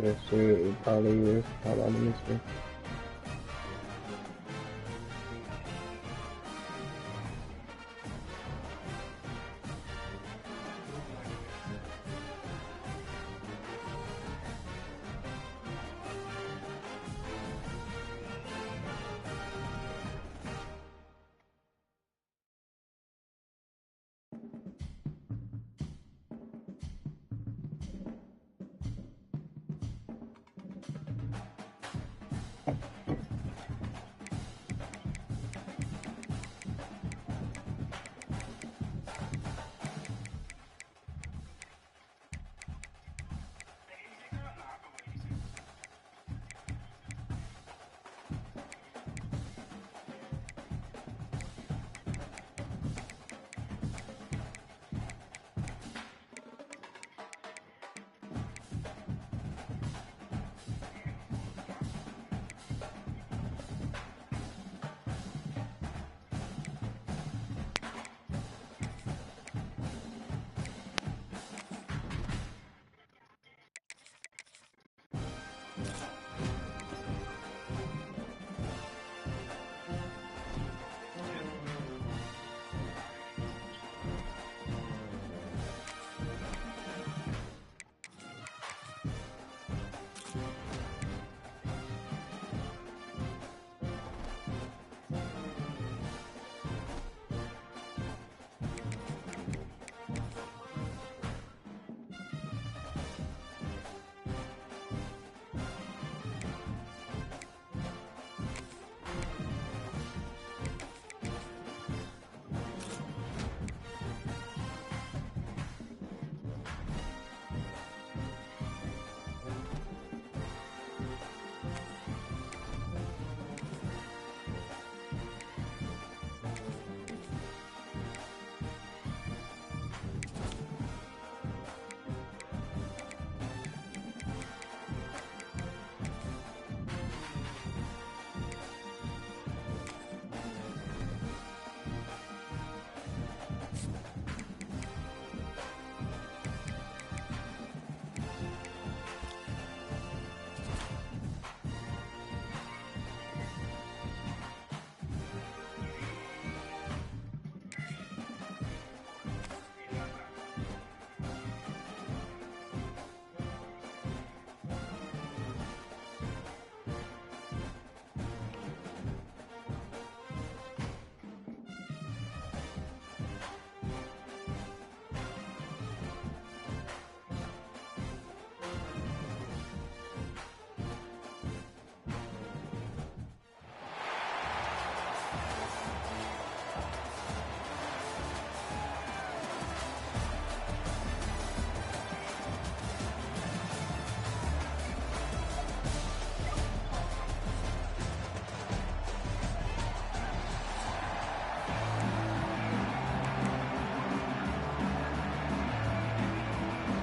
Let's see what it probably is. How about this one?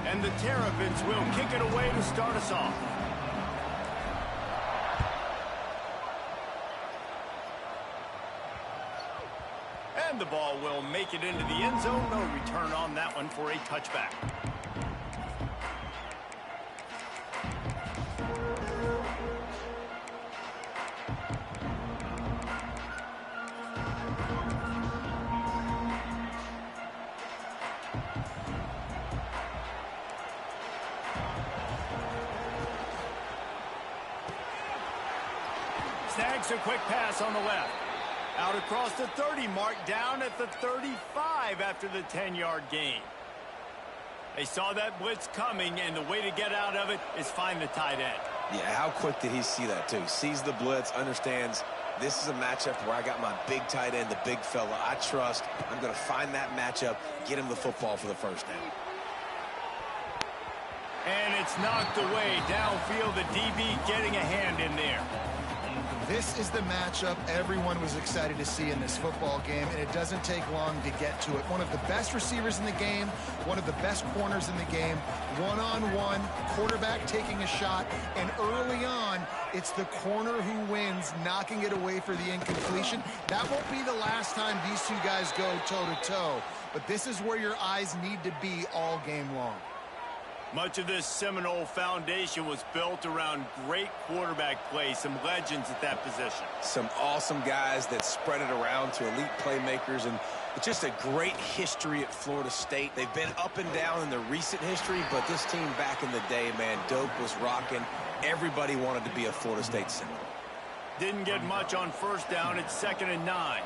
And the Terrapins will kick it away to start us off. And the ball will make it into the end zone. No return on that one for a touchback. Snags a quick pass on the left. Out across the 30 mark, down at the 35 after the 10-yard gain. They saw that blitz coming, and the way to get out of it is find the tight end. Yeah, how quick did he see that, too? Sees the blitz, understands this is a matchup where I got my big tight end, the big fella I trust. I'm going to find that matchup, get him the football for the first down. And it's knocked away downfield. The DB getting a hand in there. This is the matchup everyone was excited to see in this football game, and it doesn't take long to get to it. One of the best receivers in the game, one of the best corners in the game, one-on-one, quarterback taking a shot, and early on, it's the corner who wins, knocking it away for the incompletion. That won't be the last time these two guys go toe-to-toe, but this is where your eyes need to be all game long. Much of this Seminole foundation was built around great quarterback play, some legends at that position. Some awesome guys that spread it around to elite playmakers, and it's just a great history at Florida State. They've been up and down in the recent history, but this team back in the day, man, Doak was rocking. Everybody wanted to be a Florida State Seminole. Didn't get much on first down. It's 2nd and 9.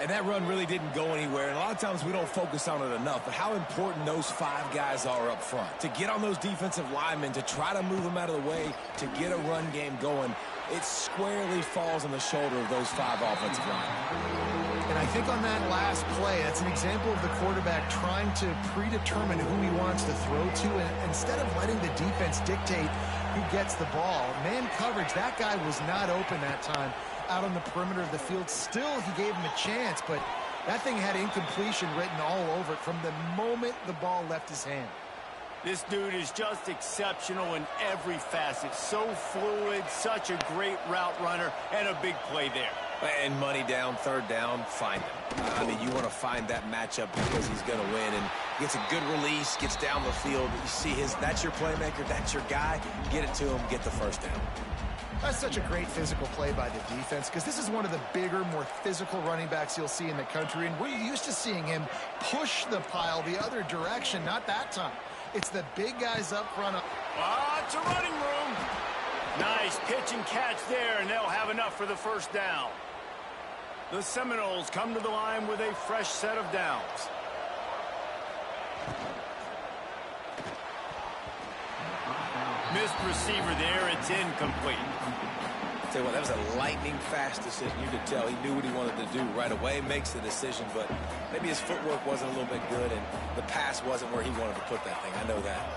And that run really didn't go anywhere. And a lot of times we don't focus on it enough, but how important those 5 guys are up front. To get on those defensive linemen, to try to move them out of the way, to get a run game going, it squarely falls on the shoulder of those 5 offensive linemen. And I think on that last play, that's an example of the quarterback trying to predetermine who he wants to throw to, and instead of letting the defense dictate who gets the ball. Man coverage, that guy was not open that time out on the perimeter of the field. Still, he gave him a chance, but that thing had incompletion written all over it from the moment the ball left his hand. This dude is just exceptional in every facet. So fluid, such a great route runner, and a big play there. And money down, 3rd down, find him. I mean, you want to find that matchup because he's going to win, and gets a good release, gets down the field. You see that's your playmaker, that's your guy. Get it to him, get the 1st down. That's such a great physical play by the defense, because this is one of the bigger, more physical running backs you'll see in the country, and we're used to seeing him push the pile the other direction. Not that time. It's the big guys up front. It's a running room. Nice pitch and catch there, and they'll have enough for the 1st down. The Seminoles come to the line with a fresh set of downs. Missed receiver there. It's incomplete. Tell you what, that was a lightning-fast decision. You could tell he knew what he wanted to do right away, makes the decision, but maybe his footwork wasn't a little bit good, and the pass wasn't where he wanted to put that thing. I know that.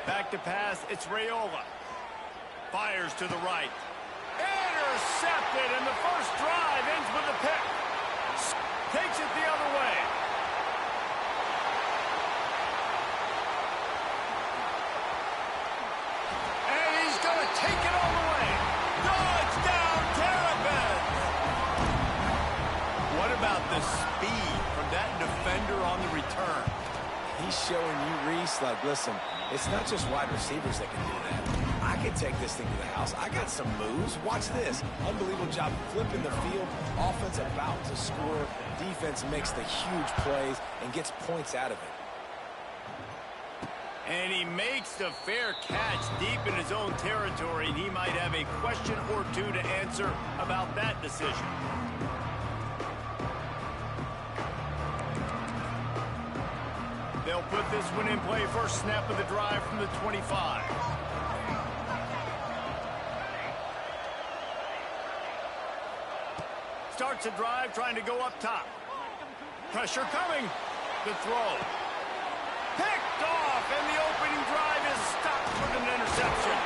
Back to pass, it's Raiola. Fires to the right. Intercepted, and the first drive ends with a pick. Takes it the other way. And he's going to take it all the way. Touchdown, Terrapins! What about the speed from that defender on the return? He's showing you, Reese, like, listen, it's not just wide receivers that can do that. I can take this thing to the house. I got some moves. Watch this. Unbelievable job flipping the field. Offense about to score. Defense makes the huge plays and gets points out of it. And he makes the fair catch deep in his own territory, and he might have a question or two to answer about that decision. They'll put this one in play. First snap of the drive from the 25. Starts a drive trying to go up top. Pressure coming. The throw. Picked off, and the opening drive is stopped with an interception.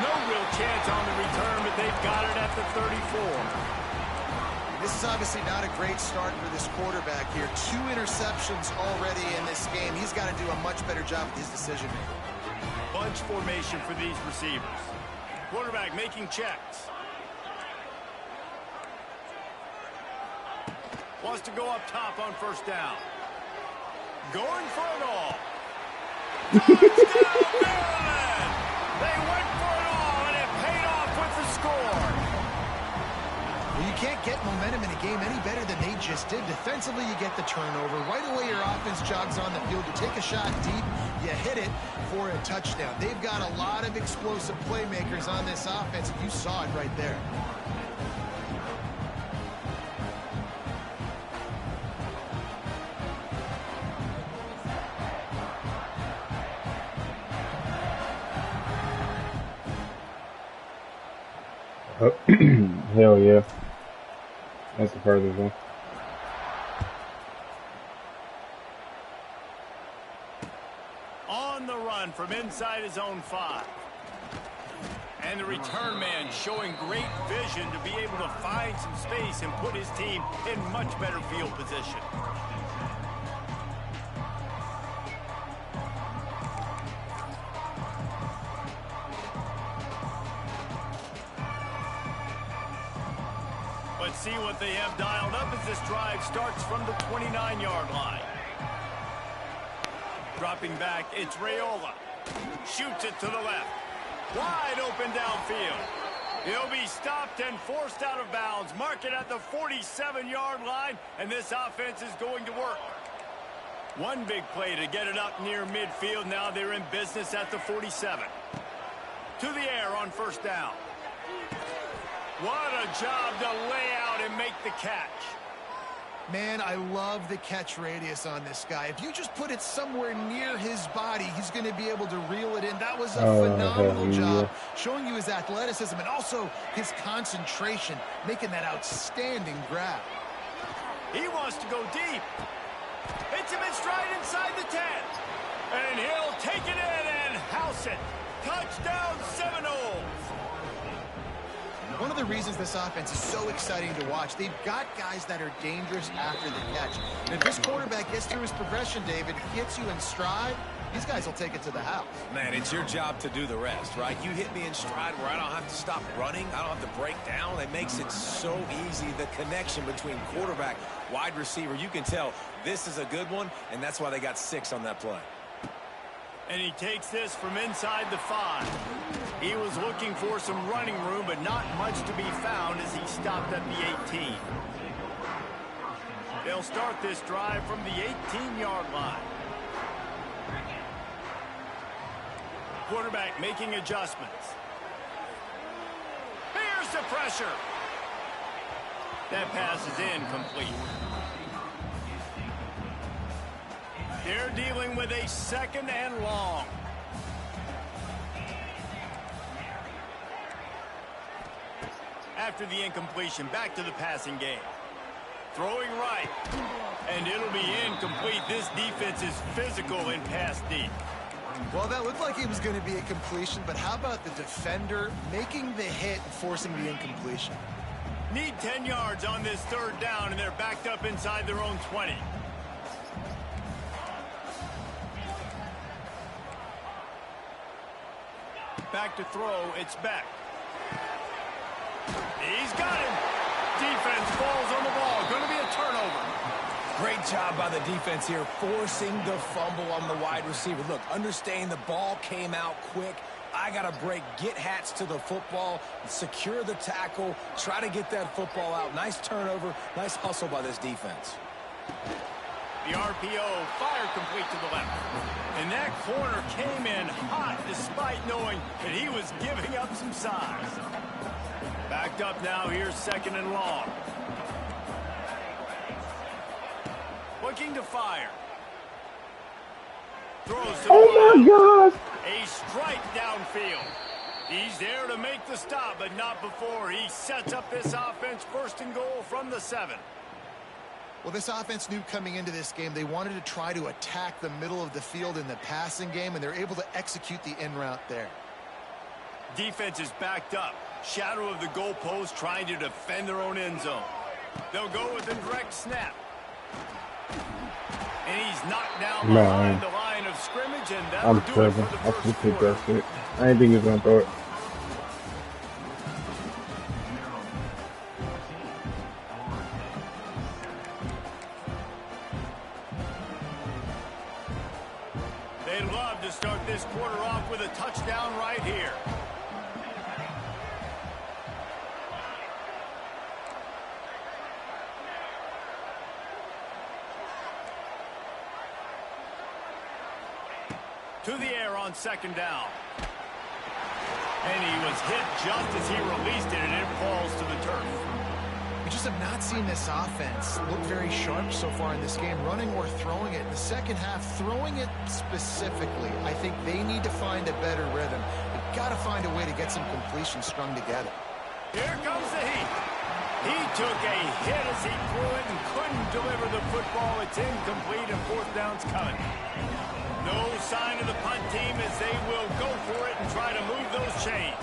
No real chance on the return, but they've got it at the 34. This is obviously not a great start for this quarterback here. 2 interceptions already in this game. He's got to do a much better job with his decision-making. Bunch formation for these receivers. Quarterback making checks. Wants to go up top on first down. Going for it all. Touchdown, Maryland! They went for it all, and it paid off with the score. Well, you can't get momentum in a game any better than they just did. Defensively, you get the turnover. Right away, your offense jogs on the field. You take a shot deep, you hit it for a touchdown. They've got a lot of explosive playmakers on this offense. You saw it right there. Hell yeah. That's the furthest one. On the run from inside his own 5. And the return man showing great vision to be able to find some space and put his team in much better field position. Let's see what they have dialed up as this drive starts from the 29-yard line. Dropping back, it's Raiola. Shoots it to the left. Wide open downfield. He'll be stopped and forced out of bounds. Mark it at the 47-yard line, and this offense is going to work. One big play to get it up near midfield. Now they're in business at the 47. To the air on first down. What a job to lay out and make the catch. Man, I love the catch radius on this guy. If you just put it somewhere near his body, he's going to be able to reel it in. That was a phenomenal job, showing you his athleticism and also his concentration, making that outstanding grab. He wants to go deep. Hits him in stride inside the 10. And he'll take it in and house it. Touchdown Seminoles. One of the reasons this offense is so exciting to watch, they've got guys that are dangerous after the catch. And if this quarterback gets through his progression, David, hits you in stride, these guys will take it to the house. Man, it's your job to do the rest, right? You hit me in stride where I don't have to stop running. I don't have to break down. It makes it so easy, the connection between quarterback, wide receiver. You can tell this is a good one, and that's why they got 6 on that play. And he takes this from inside the 5. He was looking for some running room, but not much to be found as he stopped at the 18. They'll start this drive from the 18-yard line. Quarterback making adjustments. Here's the pressure. That pass is incomplete. They're dealing with a 2nd and long. After the incompletion, back to the passing game. Throwing right. And it'll be incomplete. This defense is physical and pass deep. Well, that looked like it was going to be a completion, but how about the defender making the hit and forcing the incompletion? Need 10 yards on this 3rd down, and they're backed up inside their own 20. Back to throw, it's Beck. He's got him. Defense falls on the ball. Going to be a turnover. Great job by the defense here, forcing the fumble on the wide receiver. Look, understanding the ball came out quick. I got to break, get Hats to the football, secure the tackle, try to get that football out. Nice turnover, nice hustle by this defense. The RPO, fire complete to the left. And that corner came in hot despite knowing that he was giving up some size. Backed up now, here's 2nd and long. Looking to fire. Throws to oh my God! A strike downfield. He's there to make the stop, but not before he sets up this offense 1st and goal from the 7. Well, this offense knew coming into this game they wanted to try to attack the middle of the field in the passing game, and they're able to execute the in route there. Defense is backed up. Shadow of the goalpost trying to defend their own end zone. They'll go with a direct snap. And he's knocked down behind the line of scrimmage, and that'll do it for the first quarter. That shit. I didn't think he was going to throw it. They'd love to start this quarter off with a touchdown right here. To the air on 2nd down. And he was hit just as he released it, and it falls to the turf. We just have not seen this offense look very sharp so far in this game, running or throwing it. In the second half, throwing it specifically, I think they need to find a better rhythm. They've got to find a way to get some completions strung together. Here comes the heat. He took a hit as he threw it and couldn't deliver the football. It's incomplete, and 4th down's coming. No sign of the punt team as they will go for it and try to move those chains.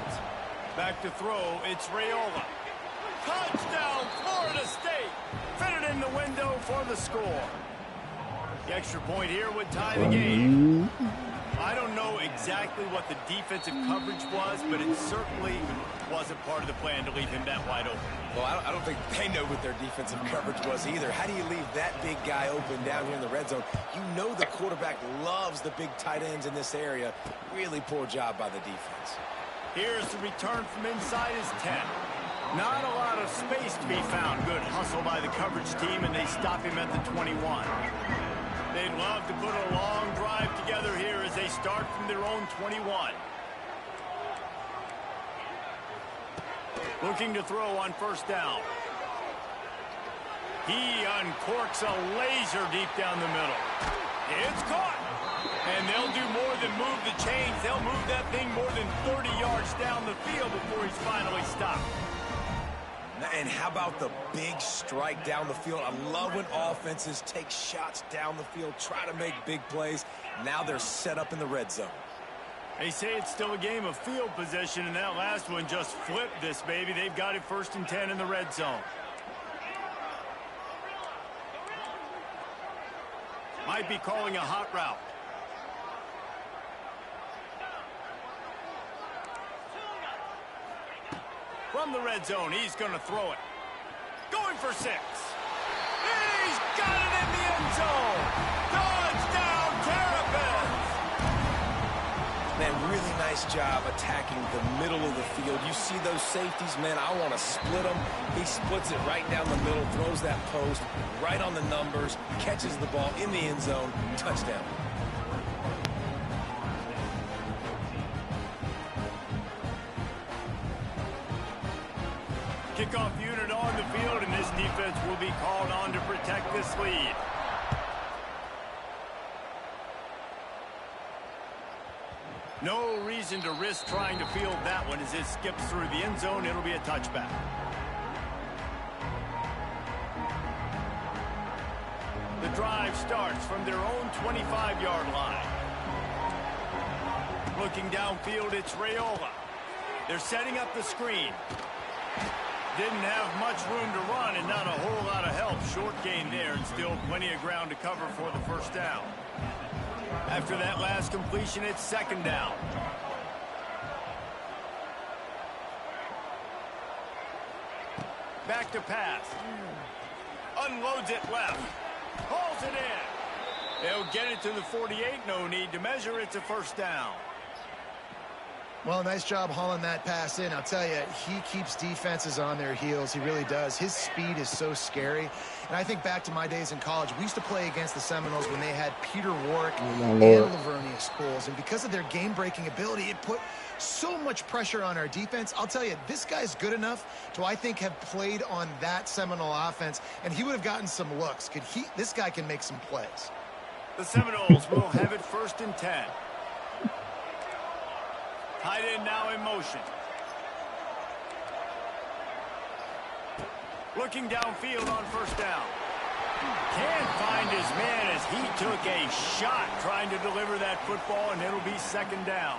Back to throw, it's Raiola. Touchdown, Florida State. Fitted in the window for the score. The extra point here would tie the game. I don't know exactly what the defensive coverage was, but it certainly wasn't part of the plan to leave him that wide open. Well, I don't think they know what their defensive coverage was either. How do you leave that big guy open down here in the red zone? You know the quarterback loves the big tight ends in this area. Really poor job by the defense. Here's the return from inside his 10. Not a lot of space to be found. Good hustle by the coverage team, and they stop him at the 21. They'd love to put a long drive together here as they start from their own 21. Looking to throw on first down. He uncorks a laser deep down the middle. It's caught. And they'll do more than move the chains. They'll move that thing more than 30 yards down the field before he's finally stopped. And how about the big strike down the field? I love when offenses take shots down the field, try to make big plays. Now they're set up in the red zone. They say it's still a game of field position, and that last one just flipped this baby. They've got it 1st and 10 in the red zone. Might be calling a hot route. From the red zone, he's going to throw it. Going for 6. He's got it in the end zone. Touchdown, Terrapins! Man, really nice job attacking the middle of the field. You see those safeties, man, I want to split them. He splits it right down the middle, throws that post right on the numbers, catches the ball in the end zone, touchdown. Kickoff unit on the field, and this defense will be called on to protect this lead. No reason to risk trying to field that one as it skips through the end zone. It'll be a touchback. The drive starts from their own 25-yard line. Looking downfield, it's Raiola. They're setting up the screen. Didn't have much room to run and not a whole lot of help. Short gain there and still plenty of ground to cover for the first down. After that last completion, it's 2nd down. Back to pass. Unloads it left. Hauls it in. They'll get it to the 48. No need to measure. It's a first down. Well, nice job hauling that pass in. I'll tell you, he keeps defenses on their heels. He really does. His speed is so scary. And I think back to my days in college, we used to play against the Seminoles when they had Peter Warrick and Lavernius Pools. And because of their game-breaking ability, it put so much pressure on our defense. I'll tell you, this guy's good enough to, I think, have played on that Seminole offense, and he would have gotten some looks. This guy can make some plays. The Seminoles will have it 1st and 10. Tight end now in motion. Looking downfield on first down. Can't find his man as he took a shot trying to deliver that football, and it'll be 2nd down.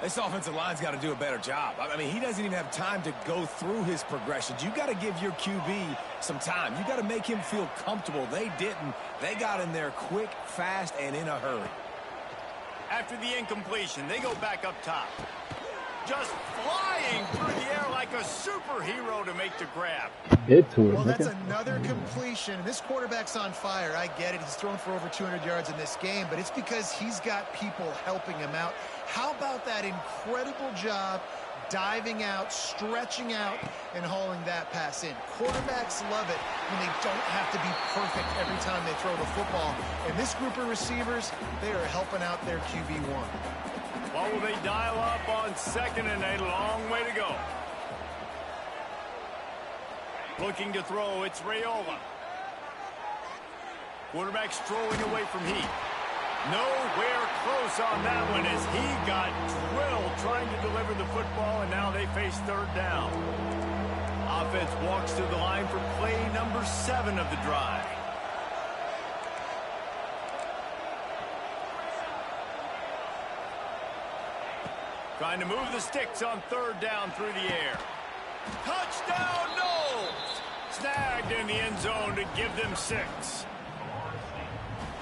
This offensive line's got to do a better job. I mean, he doesn't even have time to go through his progressions. You got to give your QB some time. You got to make him feel comfortable. They didn't. They got in there quick, fast, and in a hurry. After the incompletion, they go back up top. Just flying through the air like a superhero to make the grab. Hit to it. Well, that's another completion. This quarterback's on fire. I get it. He's thrown for over 200 yards in this game, but it's because he's got people helping him out. How about that incredible job diving out, stretching out, and hauling that pass in? Quarterbacks love it when they don't have to be perfect every time they throw the football. And this group of receivers, they are helping out their QB1. What will they dial up on 2nd and a long way to go? Looking to throw, it's Raiola. Quarterback strolling away from Heath. Nowhere close on that one as he got drilled trying to deliver the football, and now they face 3rd down. Offense walks to the line for play number 7 of the drive. Trying to move the sticks on 3rd down through the air. Touchdown, Knowles! Snagged in the end zone to give them 6.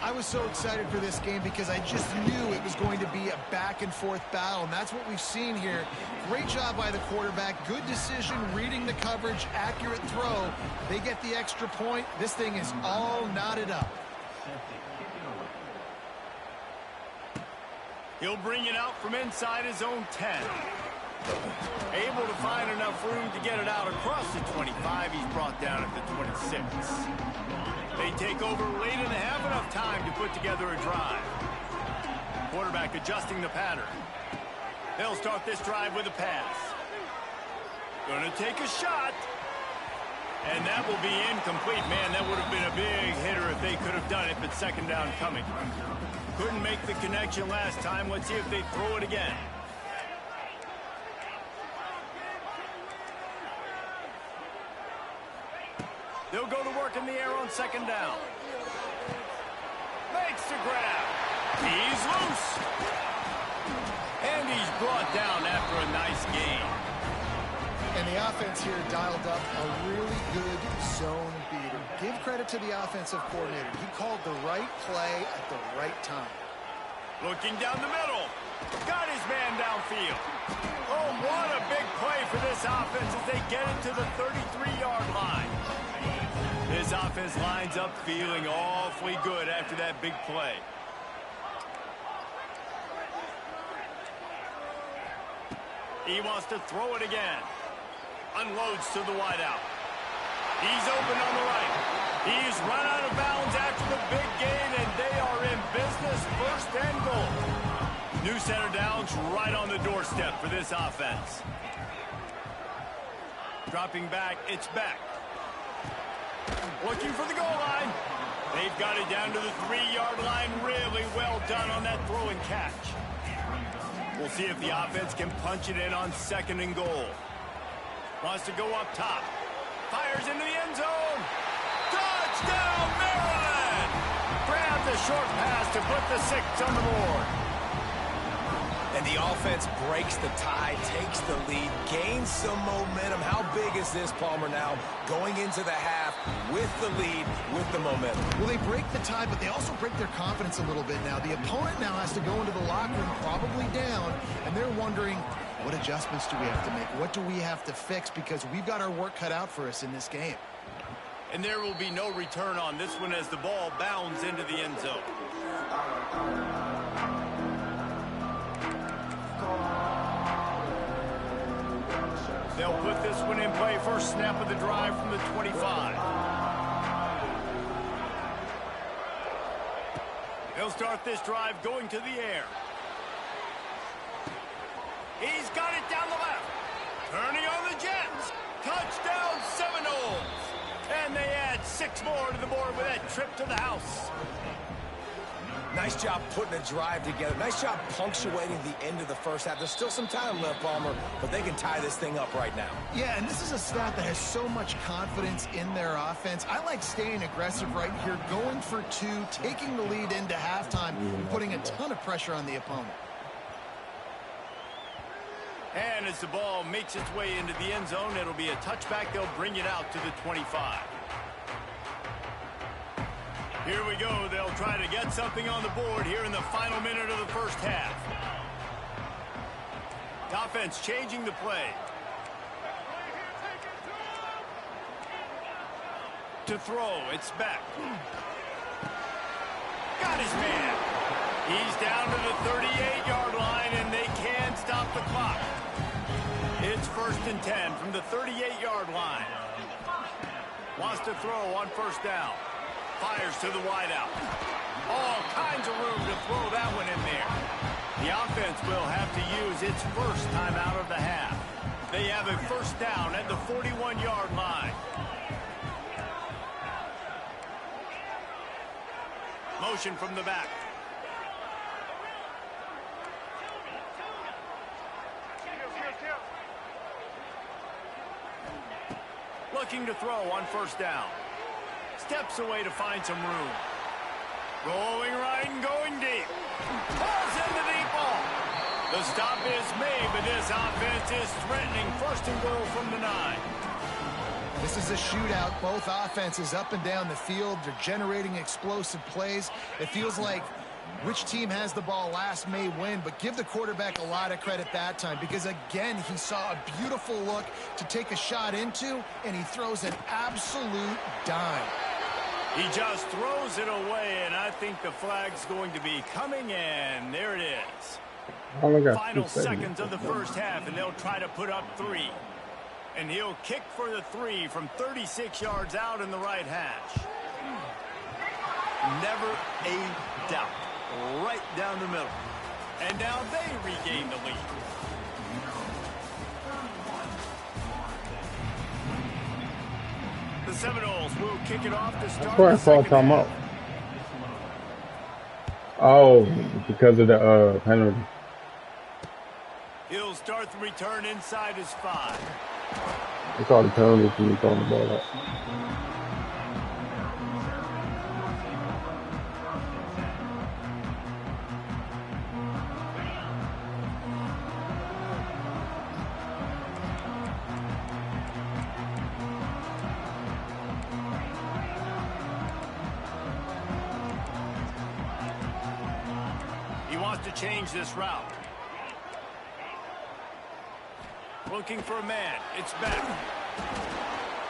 I was so excited for this game because I just knew it was going to be a back-and-forth battle, and that's what we've seen here. Great job by the quarterback. Good decision, reading the coverage, accurate throw. They get the extra point. This thing is all knotted up. He'll bring it out from inside his own 10. Able to find enough room to get it out across the 25. He's brought down at the 26. They take over late in the half, enough time to put together a drive. Quarterback adjusting the pattern. They'll start this drive with a pass. Gonna take a shot. And that will be incomplete. Man, that would have been a big hitter if they could have done it, but second down coming. Couldn't make the connection last time. Let's see if they throw it again. They'll go to work in the air on second down. Makes the grab. He's loose. And he's brought down after a nice gain. And the offense here dialed up a really good zone beater. Give credit to the offensive coordinator. He called the right play at the right time. Looking down the middle. Got his man downfield. Oh, what a big play for this offense as they get it to the 33-yard line. This offense lines up feeling awfully good after that big play. He wants to throw it again. Unloads to the wideout. He's open on the right. He's run out of bounds after the big gain, and they are in business, first and goal. New center downs right on the doorstep for this offense. Dropping back, it's Beck. Looking for the goal line. They've got it down to the 3-yard line. Really well done on that throw and catch. We'll see if the offense can punch it in on second and goal. Wants to go up top. Fires into the end zone. Touchdown, Maryland! Grab the short pass to put the 6 on the board. And the offense breaks the tie, takes the lead, gains some momentum. How big is this, Palmer, now going into the half with the lead, with the momentum? Well, they break the tie, but they also break their confidence a little bit now. The opponent now has to go into the locker room probably down, and they're wondering, what adjustments do we have to make? What do we have to fix? Because we've got our work cut out for us in this game. And there will be no return on this one as the ball bounds into the end zone. They'll put this one in play. First snap of the drive from the 25. They'll start this drive going to the air. He's got it down the left. Turning on the Jets. Touchdown Seminoles. And they add 6 more to the board with that trip to the house. Nice job putting a drive together. Nice job punctuating the end of the first half. There's still some time left, Palmer, but they can tie this thing up right now. Yeah, and this is a staff that has so much confidence in their offense. I like staying aggressive right here, going for 2, taking the lead into halftime, and putting a ton of pressure on the opponent. And as the ball makes its way into the end zone, it'll be a touchback. They'll bring it out to the 25. Here we go. They'll try to get something on the board here in the final minute of the first half. The offense changing the play. To throw, it's Beck. Got his man. He's down to the 38-yard line, and they can't stop the clock. It's 1st and 10 from the 38-yard line. Wants to throw on first down. Fires to the wideout. All kinds of room to throw that one in there. The offense will have to use its first timeout of the half. They have a first down at the 41-yard line. Motion from the back. Looking to throw on first down. Steps away to find some room. Rolling right and going deep. Pulls in the deep ball. The stop is made, but this offense is threatening 1st and goal from the 9. This is a shootout. Both offenses up and down the field. They're generating explosive plays. It feels like which team has the ball last may win, but give the quarterback a lot of credit that time because, again, he saw a beautiful look to take a shot into, and he throws an absolute dime. He just throws it away, and I think the flag's going to be coming, and there it is. Final seconds of the first half, and they'll try to put up 3. And he'll kick for the 3 from 36 yards out in the right hash. Never a doubt. Right down the middle. And now they regain the lead. The Seminoles will kick it off to start the second half. Oh, because of the penalty. He'll start the return inside his 5. It's all the penalties when you throwing the ball up. He wants to change this route. Looking for a man. It's back.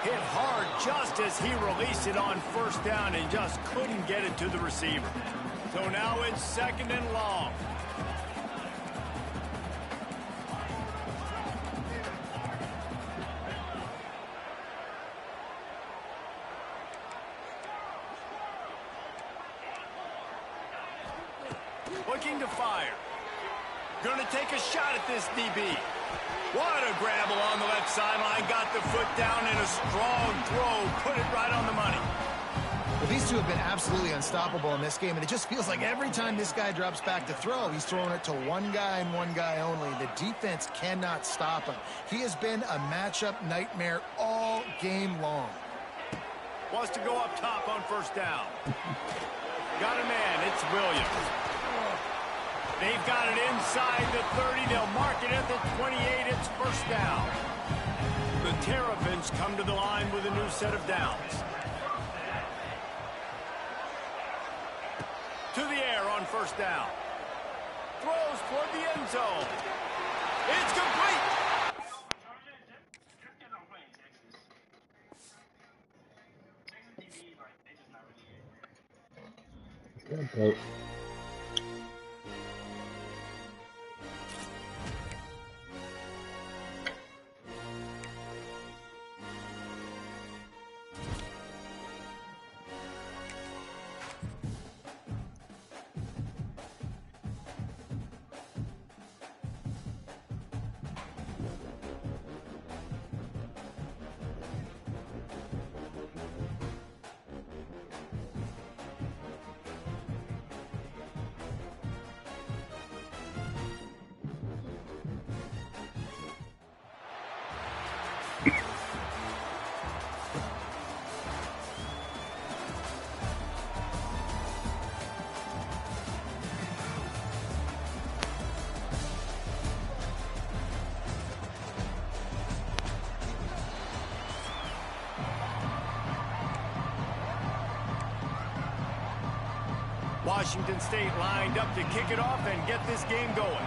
Hit hard just as he released it on first down and just couldn't get it to the receiver. So now it's 2nd and long. Looking to fire. Going to take a shot at this DB. What a grab along the left sideline. Got the foot down in a strong throw. Put it right on the money. Well, these two have been absolutely unstoppable in this game, and it just feels like every time this guy drops back to throw, he's throwing it to one guy and one guy only. The defense cannot stop him. He has been a matchup nightmare all game long. Wants to go up top on first down. Got a man. It's Williams. They've got it inside the 30. They'll mark it at the 28. It's first down. The Terrapins come to the line with a new set of downs. To the air on first down. Throws toward the end zone. It's complete. Okay. Washington State lined up to kick it off and get this game going.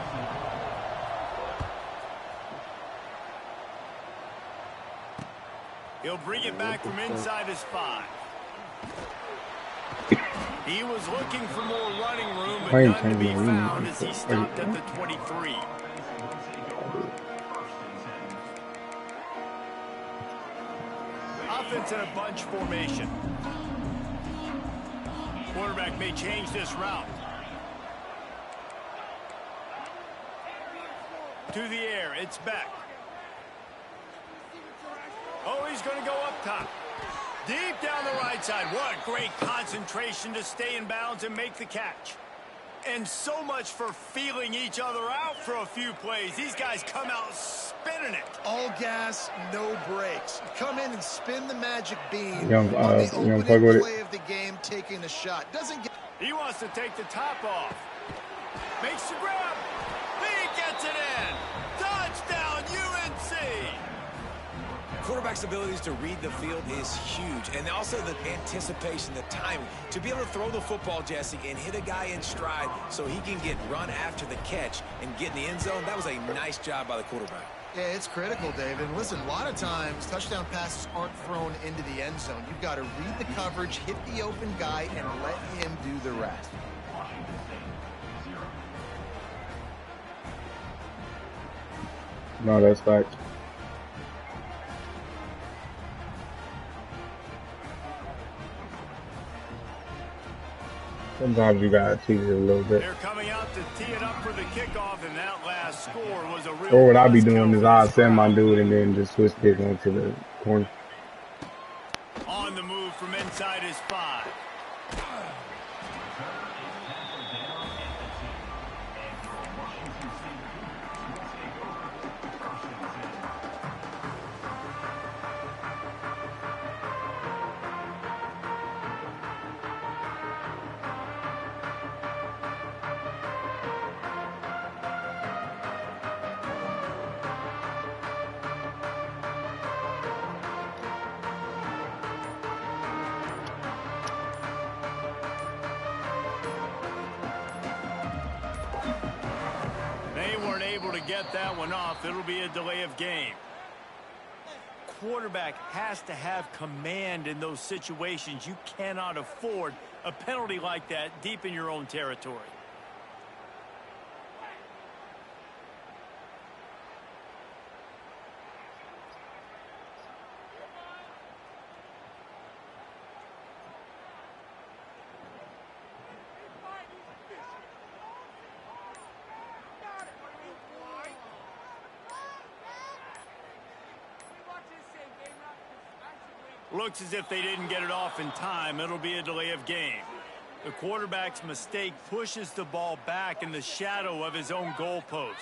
He'll bring it back from inside his 5. He was looking for more running room, but none to be found as he stopped at the 23. Offense in a bunch formation. Quarterback may change this route. To the air, it's back. Oh, he's going to go up top. Deep down the right side. What great concentration to stay in bounds and make the catch. And so much for feeling each other out for a few plays. These guys come out spinning it. All gas, no brakes. Come in and spin the magic beam Young, on the opening play play of the game, taking the shot. Doesn't get. He wants to take the top off. Makes the grab. He gets it in. Touchdown, UNC. quarterback's abilities to read the field is huge. And also the anticipation, the timing. To be able to throw the football, Jesse, and hit a guy in stride so he can get run after the catch and get in the end zone, that was a nice job by the quarterback. Yeah, it's critical, David. And listen, a lot of times touchdown passes aren't thrown into the end zone. You've got to read the coverage, hit the open guy, and let him do the rest. No, that's fact. Sometimes you gotta tease it a little bit. They're coming out to tee it up for the kickoff, and that last score was a real. Or what I be doing is I send my dude and then just switch kick onto the corner. On the move from inside his 5. Get that one off. It'll be a delay of game. Quarterback has to have command in those situations. You cannot afford a penalty like that deep in your own territory. Looks as if they didn't get it off in time. It'll be a delay of game. The quarterback's mistake pushes the ball back in the shadow of his own goalpost.